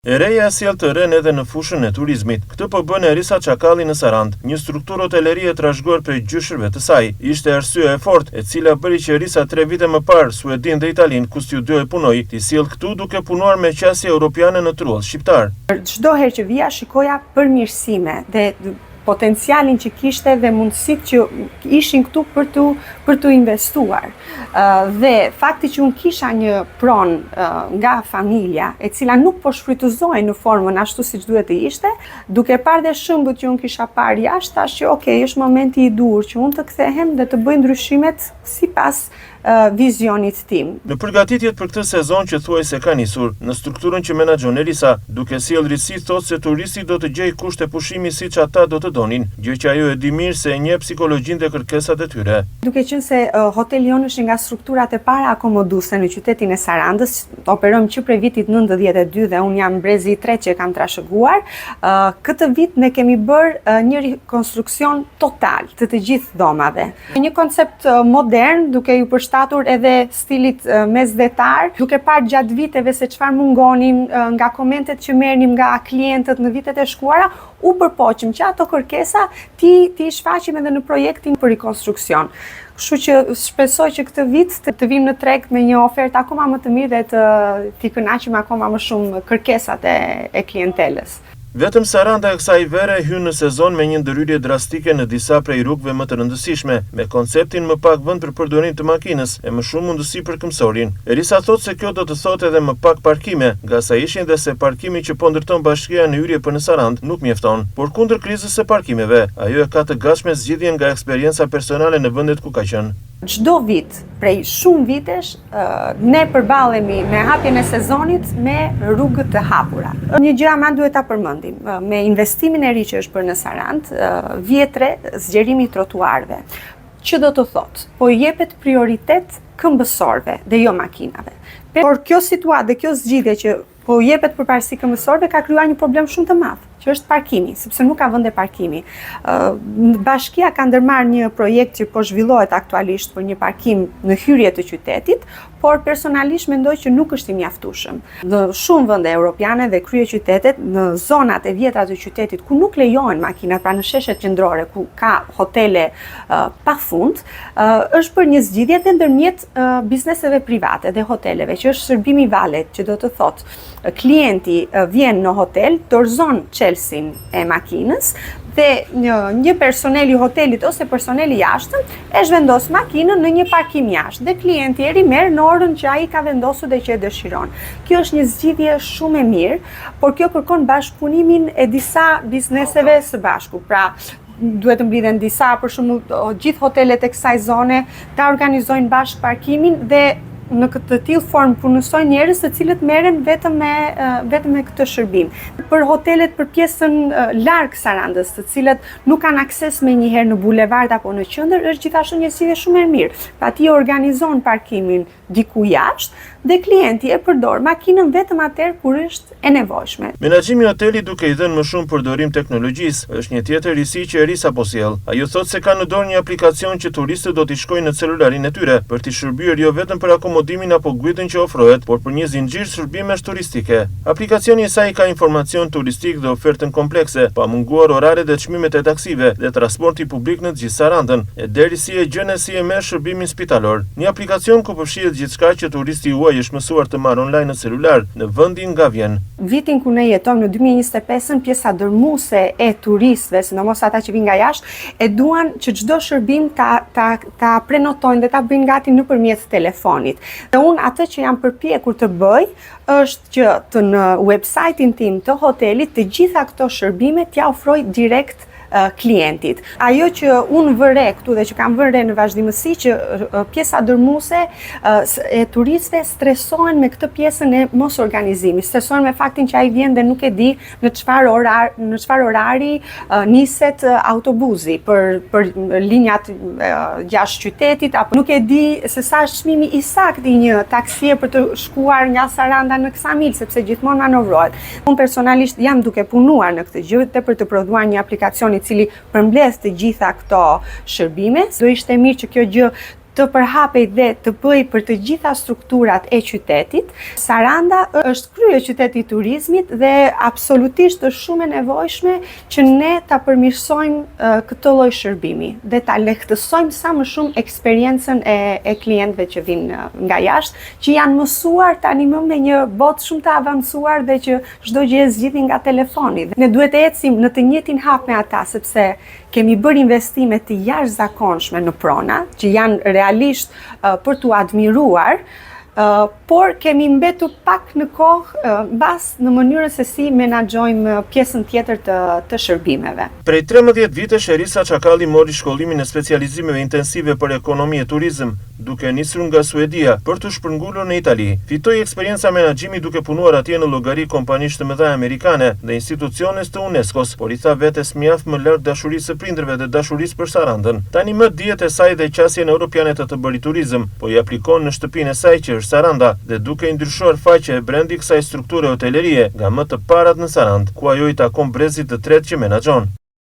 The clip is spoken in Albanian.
E reja sjell të rënë edhe në fushën e turizmit. Këtë po bën Erisa Çakalli në Sarandë, një strukturë hotelerie trashëguar prej gjyshërve të saj. Ishte arsyeja e fortë e cila bëri që Erisa 3 vite më parë Suedin dhe Italin, ku studioi punoi, t'i sjell këtu duke punuar me qasje europiane në trull shqiptar. Çdo herë që vija shikoja përmirësime dhe potencialin që kishte dhe mundësit që ishin këtu për të investuar. Dhe fakti që unë kisha një pronë nga familja, e cila nuk po shfrytëzoi në formën ashtu siç duhet të ishte, duke parë dhe shëmbët që unë kisha parë jashtë, thash që okay, është momenti i dur që unë të kthehem dhe të bëj ndryshimet sipas vizionit tim. Në përgatitjet për këtë sezon që thuaj se ka nisur, në strukturën që menaxhon Erisa, duke sjell risi thotë se turisti do të gjejë kushte pushimi siç ata do të donin, gjë që ajo e di mirë se e njeh psikologjinë dhe kërkesat e tyre. Duke qenë se hoteli jonë është nga strukturat e para akomoduese në qytetin e Sarandës, operojmë që prej vitit 92 dhe unë jam brezi i tretë që kam trashëguar, këtë vit ne kemi bërë një rekonstruksion total të gjithë dhomave. Një koncept modern, duke ju përshtatur edhe stilit mesdhetar, duke parë gjatë viteve se çfarë mungonim nga komentet që merrnim nga klientët në vitet e shkuara, u përpoqëm që ato kërkesa ti shfaqim edhe në projektin për rekonstruksion. Kështu që shpresoj që këtë vit të vim në treg me një ofertë akoma më të mirë dhe t'i kënaqim akoma më shumë kërkesat e klientelës. Vetëm Saranda e kësaj vere hyn në sezon me një ndërhyrje drastike në disa prej rrugëve më të rëndësishme, me konceptin më pak vend për përdorim të makinës e më shumë mundësi për këmbësorin. Erisa thotë se kjo do të thotë edhe më pak parkime, nga sa ishin dhe se parkimi që po ndërton bashkia në hyrje për në Sarandë nuk mjefton. Por kundër krizës së parkimeve, ajo e ka të gatshme zgjidhjen nga eksperienca personale në vendet ku ka qenë. Çdo vit, prej shumë vitesh, ne përballemi me hapjen e sezonit me rrugët të hapura. Një gjë ama duhet ta përmendim, me investimin e ri që është bërë në Sarandë, vjetre zgjerimi i trotuarëve. Që do të thotë, po i jepet prioritet këmbësorëve dhe jo makinave. Por kjo situatë dhe kjo zgjidhje që po i jepet përparësi këmbësorëve ka krijuar një problem shumë të madh, që është parkimi, sepse nuk ka vende parkimi. Bashkia ka ndërmarrë një projekt që po zhvillohet aktualisht për një parkim në hyrje të qytetit, por personalisht mendoj që nuk është i mjaftueshëm. Në shumë vende europiane dhe kryeqytetet, në zonat e vjetra të qytetit ku nuk lejohen makinat, pra në sheshet qendrore ku ka hotele pafund, është për një zgjidhje dhe ndërmjet bizneseve private dhe hoteleve, që është shërbimi valet, që do të thotë klienti vjen në hotel, dorëzon çelësin e makinës dhe një personel i hotelit ose personeli jashtëm e zhvendos makinën në një parkim jashtë dhe klienti e merr në orën që ai ka vendosur dhe që e dëshiron. Kjo është një zgjidhje shumë e mirë, por kjo kërkon bashkëpunimin e disa bizneseve së bashku. Pra, duhet të mblidhen disa, për shembull, gjithë hotelet e kësaj zone ta organizojnë bashkë parkimin dhe në këtë tillë formë punësojnë njerëz të cilët merren vetëm me këtë shërbim. Për hotelet për pjesën larg Sarandës, të cilët nuk kanë akses menjëherë në bulevard apo në qendër, është gjithashtu një zgjidhje shumë e mirë. Pa ti organizon parkimin diku jashtë dhe klienti e përdor makinën vetëm atëherë kur është e nevojshme. Menaxhimi i hotelit duke i dhënë më shumë përdorim teknologjisë është një tjetër risi që Erisa po sjell. Ajo thotë se ka në dorë një aplikacion që turistët do t'i shkojnë në celularin e tyre për t'i shërbyer jo vetëm për akomodimin apo guidën që ofrohet, por për një zinxhir shërbimesh turistike. Aplikacioni i saj ka informacion turistik dhe ofertën komplekse, pa munguar oraret dhe çmimet e taksive dhe transporti publik në të gjithë Sarandën, e deri si e gjën si e merr shërbimin spitalor. Një aplikacion ku përfshihet gjithçka që turisti juaj është mësuar të marrë online në celular në vendin nga vjen. Vitin ku ne jetojmë në 2025, pjesa dërmuese e turistëve, sidomos ata që vinë nga jashtë, e duan që çdo shërbim ta prenotojnë dhe ta bëjnë gati nëpërmjet telefonit. Dhe unë atë që jam përpjekur të bëj është që në website-in tim të hotelit të gjitha këto shërbime t'ja ofroj direkt klientit. Ajo që unë vëre këtu dhe që kam vëre në vazhdimësi që pjesa dërmuese e turistëve stresohen me këtë pjesën e mos organizimit. Stresohen me faktin që ai vjen dhe nuk e di në çfarë orari niset autobusi për linjat jashtë qytetit, apo nuk e di se sa është çmimi i saktë i një taksie për të shkuar nga Saranda në Ksamil, sepse gjithmonë manovrohet. Unë personalisht jam duke punuar në këtë gjë për të prodhuar një aplikacion i cili përmbledh të gjitha këto shërbime. Do ishte mirë që kjo gjë të përhapej dhe të bëj për të gjitha strukturat e qytetit. Saranda është krye qyteti i turizmit dhe absolutisht është shumë e nevojshme që ne ta përmirësojmë këtë lloj shërbimi dhe ta lehtësojmë sa më shumë eksperiencën e klientëve që vinë nga jashtë, që janë mësuar tani më me një botë shumë të avancuar dhe që çdo gjë e zgjidhin nga telefoni. Ne duhet të ecim në të njëjtin hap me ata, sepse kemi bërë investime të jashtëzakonshme në prona, që janë realisht për t'u admiruar, por kemi mbetur pak në kohë mbas në mënyrën se si menaxhojmë pjesën tjetër të shërbimeve. Prej 13 vitesh Erisa Çakalli mori shkollimin e specializimeve intensive për ekonomi e turizëm, duke nisur nga Suedia për të shpërngulur në Itali. Fitoi eksperjenca menaxhimi duke punuar atje në llogari kompanish të mëdha amerikane dhe instituciones të UNESCO-s, por i tha vetes mjaft më lart dashurisë së prindërve dhe dashurisë për Sarandën. Tani më dihet e saj dhe qasjen europiane të bëri turizëm, po i aplikon në shtëpinë e saj që është Saranda dhe duke i ndryshuar faqe e brendi kësaj strukture hotelerie nga më të parat në Sarandë, ku ajo i takon brezit të tretë që menaxhon.